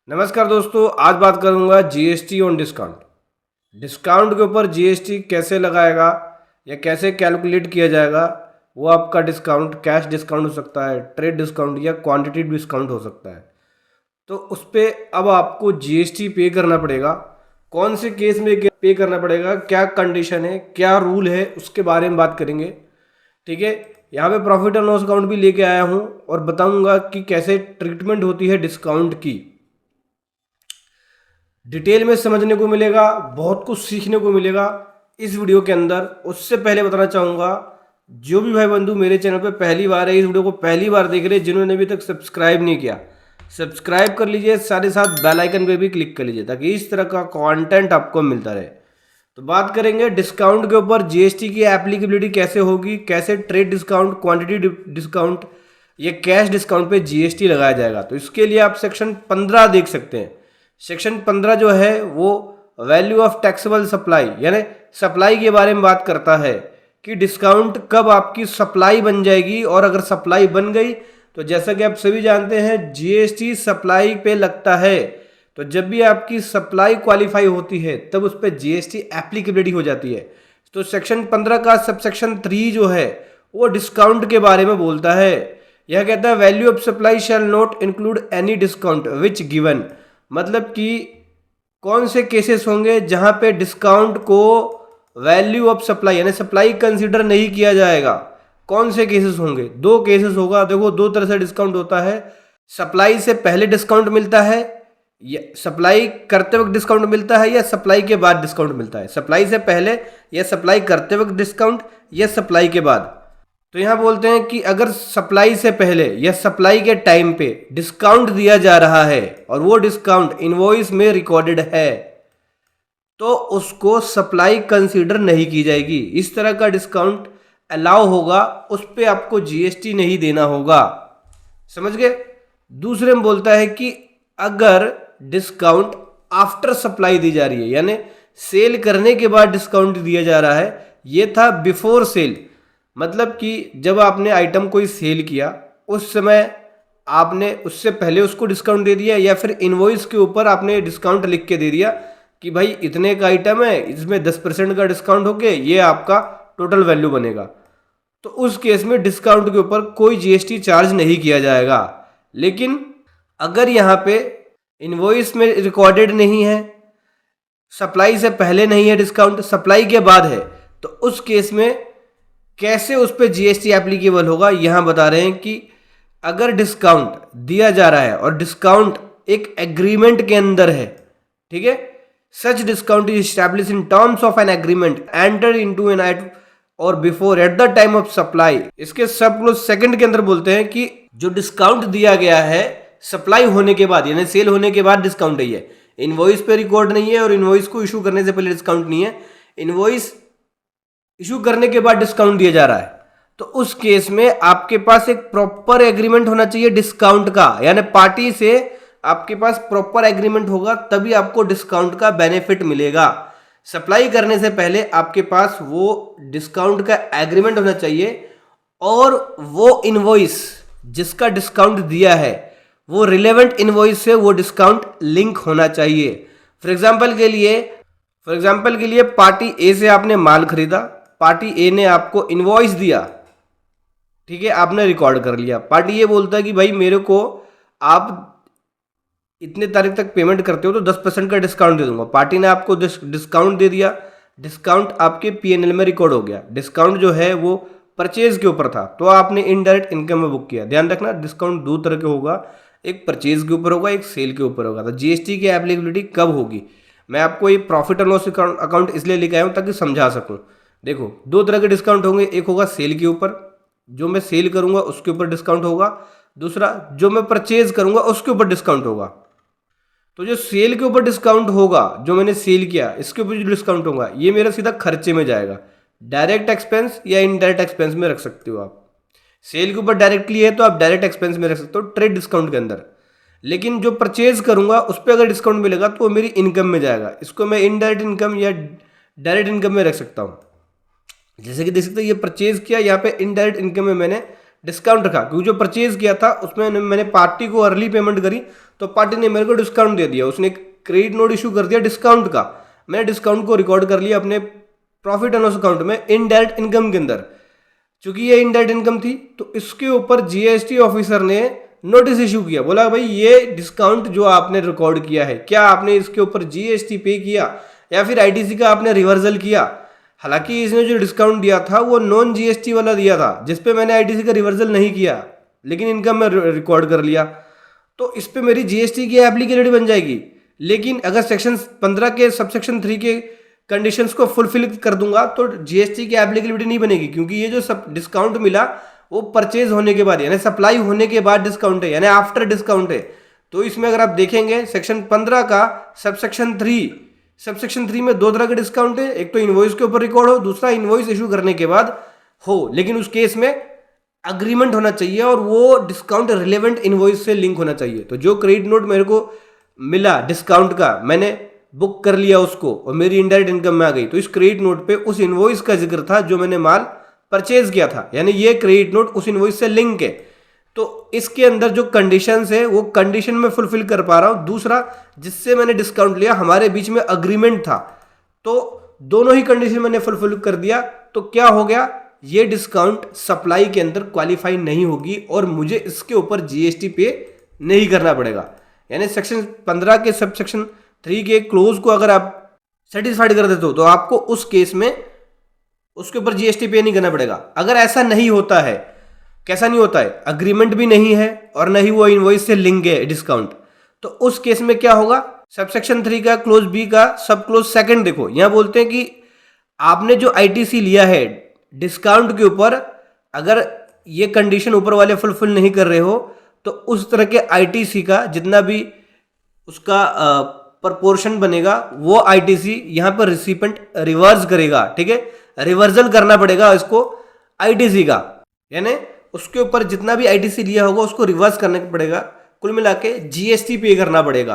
नमस्कार दोस्तों, आज बात करूंगा जीएसटी ऑन डिस्काउंट। डिस्काउंट के ऊपर जीएसटी कैसे लगाएगा या कैसे कैलकुलेट किया जाएगा। वो आपका डिस्काउंट कैश डिस्काउंट हो सकता है, ट्रेड डिस्काउंट या क्वांटिटी डिस्काउंट हो सकता है। तो उस पर अब आपको जीएसटी पे करना पड़ेगा। कौन से केस में पे करना पड़ेगा, क्या कंडीशन है, क्या रूल है, उसके बारे में बात करेंगे। ठीक है, यहाँ पे प्रॉफिट एंड लॉस अकाउंट भी लेके आया हूँ और बताऊंगा कि कैसे ट्रीटमेंट होती है डिस्काउंट की। डिटेल में समझने को मिलेगा, बहुत कुछ सीखने को मिलेगा इस वीडियो के अंदर। उससे पहले बताना चाहूँगा, जो भी भाई बंधु मेरे चैनल पे पहली बार है, इस वीडियो को पहली बार देख रहे हैं, जिन्होंने अभी तक सब्सक्राइब नहीं किया, सब्सक्राइब कर लीजिए, साथ ही साथ बेल आइकन पे भी क्लिक कर लीजिए ताकि इस तरह का कंटेंट आपको मिलता रहे। तो बात करेंगे डिस्काउंट के ऊपर, जीएसटी की एप्लीकेबिलिटी कैसे होगी, कैसे ट्रेड डिस्काउंट, क्वांटिटी डिस्काउंट या कैश डिस्काउंट पे जीएसटी लगाया जाएगा। तो इसके लिए आप सेक्शन 15 देख सकते हैं। सेक्शन 15 जो है वो वैल्यू ऑफ टैक्सेबल सप्लाई यानी सप्लाई के बारे में बात करता है कि डिस्काउंट कब आपकी सप्लाई बन जाएगी। और अगर सप्लाई बन गई तो जैसा कि आप सभी जानते हैं जीएसटी सप्लाई पे लगता है। तो जब भी आपकी सप्लाई क्वालिफाई होती है तब उस पर जीएसटी एप्लीकेबिलिटी हो जाती है। तो सेक्शन 15 का सबसेक्शन 3 जो है वो डिस्काउंट के बारे में बोलता है। यह कहता है value of supply shall not include any discount which given, मतलब कि कौन से केसेस होंगे जहां पे डिस्काउंट को वैल्यू ऑफ सप्लाई यानी सप्लाई कंसीडर नहीं किया जाएगा। कौन से केसेस होंगे? दो केसेस होगा। देखो, दो तरह से डिस्काउंट होता है। सप्लाई से पहले डिस्काउंट मिलता है, या सप्लाई करते वक्त डिस्काउंट मिलता है, या सप्लाई के बाद डिस्काउंट मिलता है। सप्लाई से पहले या सप्लाई करते वक्त डिस्काउंट या सप्लाई के बाद। तो यहां बोलते हैं कि अगर सप्लाई से पहले या सप्लाई के टाइम पे डिस्काउंट दिया जा रहा है और वो डिस्काउंट इनवॉइस में रिकॉर्डेड है तो उसको सप्लाई कंसीडर नहीं की जाएगी। इस तरह का डिस्काउंट अलाउ होगा, उस पे आपको जीएसटी नहीं देना होगा। समझ गए? दूसरे में बोलता है कि अगर डिस्काउंट आफ्टर सप्लाई दी जा रही है यानी सेल करने के बाद डिस्काउंट दिया जा रहा है। ये था बिफोर सेल, मतलब कि जब आपने आइटम कोई सेल किया उस समय आपने उससे पहले उसको डिस्काउंट दे दिया, या फिर इनवॉइस के ऊपर आपने डिस्काउंट लिख के दे दिया कि भाई इतने का आइटम है, इसमें 10% का डिस्काउंट होके ये आपका टोटल वैल्यू बनेगा। तो उस केस में डिस्काउंट के ऊपर कोई जीएसटी चार्ज नहीं किया जाएगा। लेकिन अगर यहाँ पे इनवॉइस में रिकॉर्डेड नहीं है, सप्लाई से पहले नहीं है डिस्काउंट, सप्लाई के बाद है, तो उस केस में कैसे उस पर जीएसटी एप्लीकेबल होगा यहां बता रहे हैं कि अगर डिस्काउंट दिया जा रहा है और डिस्काउंट एक एग्रीमेंट के अंदर है, ठीक है, such discount is established in terms of an agreement entered into an at और before at the time of supply. इसके सब क्लोज सेकंड के अंदर बोलते हैं कि जो डिस्काउंट दिया गया है सप्लाई होने के बाद यानी सेल होने के बाद डिस्काउंट है, इनवॉइस पे रिकॉर्ड नहीं है और इनवॉइस को इशू करने से पहले डिस्काउंट नहीं है, इनवॉइस इशू करने के बाद डिस्काउंट दिया जा रहा है। तो उस केस में आपके पास एक प्रॉपर एग्रीमेंट होना चाहिए डिस्काउंट का, यानी पार्टी से आपके पास प्रॉपर एग्रीमेंट होगा तभी आपको डिस्काउंट का बेनिफिट मिलेगा। सप्लाई करने से पहले आपके पास वो डिस्काउंट का एग्रीमेंट होना चाहिए और वो इनवॉइस जिसका डिस्काउंट दिया है वो रिलेवेंट इनवॉइस से वो डिस्काउंट लिंक होना चाहिए। फॉर एग्जाम्पल के लिए पार्टी ए से आपने माल खरीदा, पार्टी ए ने आपको इनवॉइस दिया, ठीक है, आपने रिकॉर्ड कर लिया। पार्टी ए बोलता है कि भाई मेरे को आप इतने तारीख तक पेमेंट करते हो तो 10% का डिस्काउंट दे दूंगा। पार्टी ने आपको डिस्काउंट दे दिया, डिस्काउंट आपके पीएनएल में रिकॉर्ड हो गया। डिस्काउंट जो है वो परचेज के ऊपर था तो आपने इनडायरेक्ट इनकम में बुक किया। ध्यान रखना, डिस्काउंट दो तरह के होगा, एक परचेज के ऊपर होगा, एक सेल के ऊपर होगा। तो जीएसटी की एप्लीकेबिलिटी कब होगी, मैं आपको ये प्रॉफिट एंड लॉस अकाउंट इसलिए लेके आया हूँ ताकि समझा सकूँ। देखो, दो तरह के डिस्काउंट होंगे, एक होगा सेल के ऊपर, जो मैं सेल करूंगा उसके ऊपर डिस्काउंट होगा। दूसरा, जो मैं परचेज करूंगा उसके ऊपर डिस्काउंट होगा। तो जो सेल के ऊपर डिस्काउंट होगा, जो मैंने सेल किया इसके ऊपर जो डिस्काउंट होगा, ये मेरा सीधा खर्चे में जाएगा। डायरेक्ट एक्सपेंस या इनडायरेक्ट एक्सपेंस में रख सकते हो आप। सेल के ऊपर डायरेक्टली है तो आप डायरेक्ट एक्सपेंस में रख सकते हो ट्रेड डिस्काउंट के अंदर। लेकिन जो परचेज करूंगा उस पर अगर डिस्काउंट मिलेगा तो वो मेरी इनकम में जाएगा। इसको मैं इनडायरेक्ट इनकम या डायरेक्ट इनकम में रख सकता हूँ। जैसे कि देख सकते हैं ये परचेज किया, यहाँ पे इनडायरेक्ट इनकम में मैंने डिस्काउंट रखा, क्योंकि जो परचेज किया था उसमें मैंने पार्टी को अर्ली पेमेंट करी तो पार्टी ने मेरे को डिस्काउंट दे दिया, उसने क्रेडिट नोट इशू कर दिया डिस्काउंट का। मैंने डिस्काउंट को रिकॉर्ड कर लिया अपने प्रॉफिट एंड लॉस अकाउंट में इनडायरेक्ट इनकम के अंदर। चूंकि ये इनडायरेक्ट इनकम थी तो इसके ऊपर जीएसटी ऑफिसर ने नोटिस इशू किया, बोला भाई ये डिस्काउंट जो आपने रिकॉर्ड किया है, क्या आपने इसके ऊपर जीएसटी पे किया या फिर आईटीसी का आपने रिवर्सल किया। हालांकि इसने जो डिस्काउंट दिया था वो नॉन जीएसटी वाला दिया था, जिसपे मैंने आईटीसी का रिवर्सल नहीं किया, लेकिन इनकम में रिकॉर्ड कर लिया, तो इस पे मेरी जीएसटी की एप्लीकेबिलिटी बन जाएगी। लेकिन अगर सेक्शन 15 के सबसेक्शन 3 के कंडीशंस को फुलफिल कर दूंगा तो जीएसटी की एप्लीकेबिलिटी नहीं बनेगी, क्योंकि ये जो सब डिस्काउंट मिला वो परचेज होने के बाद यानी सप्लाई होने के बाद डिस्काउंट है, यानी आफ्टर डिस्काउंट है। तो इसमें अगर आप देखेंगे सेक्शन 15 का सबसेक्शन 3 में दो तरह के डिस्काउंट है, एक तो इनवॉइस के ऊपर रिकॉर्ड हो, दूसरा इनवॉइस इशू करने के बाद हो। लेकिन उस केस में अग्रीमेंट होना चाहिए और वो डिस्काउंट रिलेवेंट इनवॉइस से लिंक होना चाहिए। तो जो क्रेडिट नोट मेरे को मिला डिस्काउंट का, मैंने बुक कर लिया उसको और मेरी इनडायरेक्ट इनकम में आ गई, तो इस क्रेडिट नोट पे उस इनवॉइस का जिक्र था जो मैंने माल परचेज किया था, यानी ये क्रेडिट नोट उस इनवॉइस से लिंक है। तो इसके अंदर जो कंडीशंस है वो कंडीशन में फुलफिल कर पा रहा हूं। दूसरा, जिससे मैंने डिस्काउंट लिया हमारे बीच में अग्रीमेंट था, तो दोनों ही कंडीशन मैंने फुलफिल कर दिया, तो क्या हो गया, ये डिस्काउंट सप्लाई के अंदर क्वालिफाई नहीं होगी और मुझे इसके ऊपर जीएसटी पे नहीं करना पड़ेगा। यानी सेक्शन 15 के सब सेक्शन 3 के क्लोज को अगर आप सेटिस्फाइड कर देते हो तो आपको उस केस में उसके ऊपर जीएसटी पे नहीं करना पड़ेगा। अगर ऐसा नहीं होता है, कैसा नहीं होता है, अग्रीमेंट भी नहीं है और नहीं वो इनवॉइस से लिंक है डिस्काउंट, तो उस केस में क्या होगा, सबसेक्शन 3 का क्लोज बी का सब क्लोज सेकंड देखो, यहां बोलते हैं कि आपने जो आईटीसी लिया है डिस्काउंट के ऊपर, अगर ये कंडीशन ऊपर वाले फुलफिल नहीं कर रहे हो तो उस तरह के आईटीसी का जितना भी उसका प्रपोर्शन बनेगा वो आईटीसी यहां पर रिसिपेंट रिवर्स करेगा। ठीक है, रिवर्सल करना पड़ेगा इसको आईटीसी का, यानी उसके ऊपर जितना भी आईटीसी लिया होगा उसको रिवर्स करने पड़ेगा, कुल मिला के जीएसटी पे करना पड़ेगा।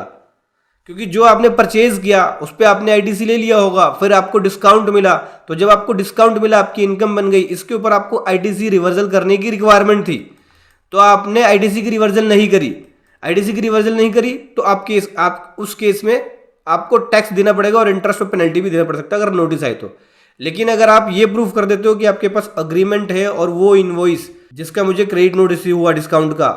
क्योंकि जो आपने परचेज किया उस पर आपने आईटीसी ले लिया होगा, फिर आपको डिस्काउंट मिला, तो जब आपको डिस्काउंट मिला आपकी इनकम बन गई, इसके ऊपर आपको आईटीसी रिवर्सल करने की रिक्वायरमेंट थी, तो आपने आईटीसी की रिवर्सल नहीं करी। आईटीसी की रिवर्सल नहीं करी तो आप उस केस में आपको टैक्स देना पड़ेगा और इंटरेस्ट और पेनल्टी भी देना पड़ सकता है अगर नोटिस आए तो। लेकिन अगर आप ये प्रूफ कर देते हो कि आपके पास अग्रीमेंट है और वो इनवॉइस जिसका मुझे क्रेडिट नोट रिसीव हुआ डिस्काउंट का,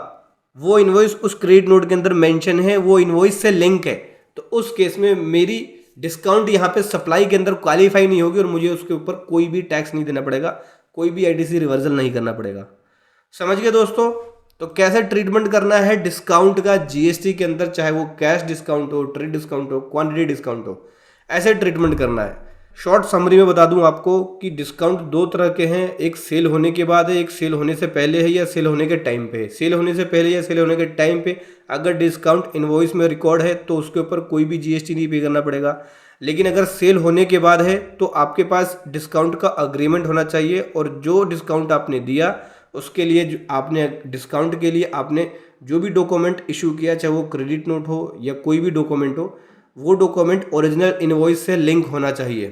वो इनवॉइस उस क्रेडिट नोट के अंदर मेंशन है, वो इनवॉइस से लिंक है, तो उस केस में मेरी डिस्काउंट यहाँ पे सप्लाई के अंदर क्वालिफाई नहीं होगी और मुझे उसके ऊपर कोई भी टैक्स नहीं देना पड़ेगा, कोई भी आईटीसी रिवर्सल नहीं करना पड़ेगा। समझ गए दोस्तों? तो कैसे ट्रीटमेंट करना है डिस्काउंट का जीएसटी के अंदर, चाहे वो कैश डिस्काउंट हो, ट्रेड डिस्काउंट हो, क्वांटिटी डिस्काउंट हो, ऐसे ट्रीटमेंट करना है। शॉर्ट समरी में बता दूं आपको कि डिस्काउंट दो तरह के हैं, एक सेल होने के बाद है, एक सेल होने से पहले है या सेल होने के टाइम पे है। सेल होने से पहले या सेल होने के टाइम पे अगर डिस्काउंट इनवॉइस में रिकॉर्ड है तो उसके ऊपर कोई भी जीएसटी नहीं पे करना पड़ेगा। लेकिन अगर सेल होने के बाद है तो आपके पास डिस्काउंट का अग्रीमेंट होना चाहिए और जो डिस्काउंट आपने दिया उसके लिए जो आपने डिस्काउंट के लिए आपने जो भी डॉक्यूमेंट इशू किया, चाहे वो क्रेडिट नोट हो या कोई भी डॉक्यूमेंट हो, वो डॉक्यूमेंट ओरिजिनल इनवॉइस से लिंक होना चाहिए।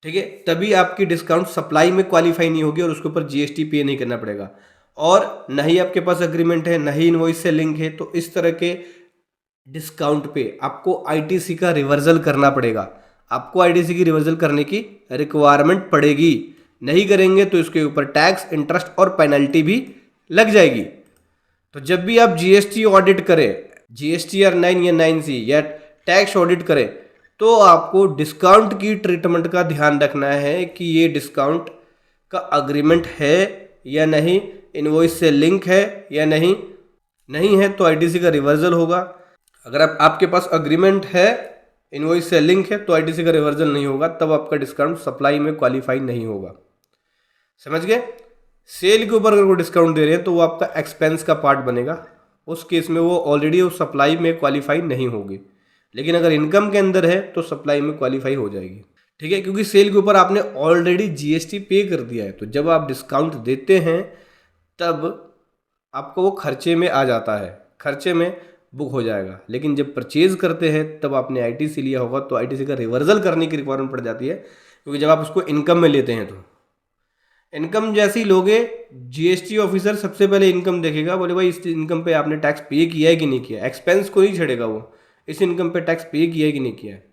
ठीक है, तभी आपकी डिस्काउंट सप्लाई में क्वालिफाई नहीं होगी और उसके ऊपर जीएसटी पे नहीं करना पड़ेगा। और न ही आपके पास अग्रीमेंट है, न ही इनवॉइस से लिंक है, तो इस तरह के डिस्काउंट पे आपको आईटीसी का रिवर्सल करना पड़ेगा। आपको आईटीसी की रिवर्सल करने की रिक्वायरमेंट पड़ेगी, नहीं करेंगे तो इसके ऊपर टैक्स, इंटरेस्ट और पेनल्टी भी लग जाएगी। तो जब भी आप जीएसटी ऑडिट करें, जीएसटीआर 9 या 9C या टैक्स ऑडिट करें, तो आपको डिस्काउंट की ट्रीटमेंट का ध्यान रखना है कि ये डिस्काउंट का अग्रीमेंट है या नहीं, इनवॉइस से लिंक है या नहीं, नहीं है तो आईटीसी का रिवर्सल होगा। अगर आपके पास अग्रीमेंट है, इनवॉइस से लिंक है, तो आईटीसी का रिवर्सल नहीं होगा, तब आपका डिस्काउंट सप्लाई में क्वालिफाई नहीं होगा। समझ गए? सेल के ऊपर अगर वो डिस्काउंट दे रहे हैं तो वो आपका एक्सपेंस का पार्ट बनेगा, उस केस में वो ऑलरेडी उस सप्लाई में क्वालिफाई नहीं होगी। लेकिन अगर इनकम के अंदर है तो सप्लाई में क्वालिफाई हो जाएगी। ठीक है, क्योंकि सेल के ऊपर आपने ऑलरेडी जीएसटी पे कर दिया है, तो जब आप डिस्काउंट देते हैं तब आपको वो खर्चे में आ जाता है, खर्चे में बुक हो जाएगा। लेकिन जब परचेज करते हैं तब आपने आईटीसी लिया होगा तो आईटीसी का रिवर्सल करने की रिक्वायरमेंट पड़ जाती है, क्योंकि जब आप उसको इनकम में लेते हैं तो इनकम जैसी लोगे, जीएसटी ऑफिसर सबसे पहले इनकम देखेगा, बोले भाई इस इनकम पे आपने टैक्स पे किया है कि नहीं किया। एक्सपेंस को नहीं छेड़ेगा वो, इस इनकम पे टैक्स पे किया है कि नहीं किया है।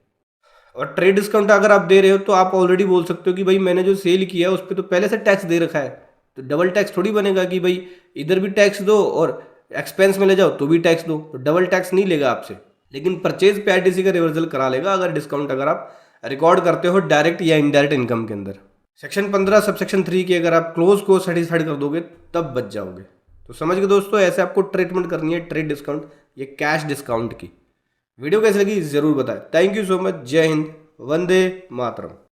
और ट्रेड डिस्काउंट अगर आप दे रहे हो तो आप ऑलरेडी बोल सकते हो कि भाई मैंने जो सेल किया है उस पर तो पहले से टैक्स दे रखा है, तो डबल टैक्स थोड़ी बनेगा कि भाई इधर भी टैक्स दो और एक्सपेंस में ले जाओ तो भी टैक्स दो, तो डबल टैक्स नहीं लेगा आपसे। लेकिन परचेज पे आईटीसी का रिवर्सल करा लेगा अगर डिस्काउंट अगर आप रिकॉर्ड करते हो डायरेक्ट या इनडायरेक्ट इनकम के अंदर। सेक्शन 15 सब सेक्शन 3 की अगर आप क्लोज को सेटिस्फाइड कर दोगे तब बच जाओगे। तो समझ गए दोस्तों, ऐसे आपको ट्रीटमेंट करनी है ट्रेड डिस्काउंट, ये कैश डिस्काउंट की। वीडियो कैसी लगी जरूर बताएं। Thank you so much. जय हिंद, वंदे मातरम।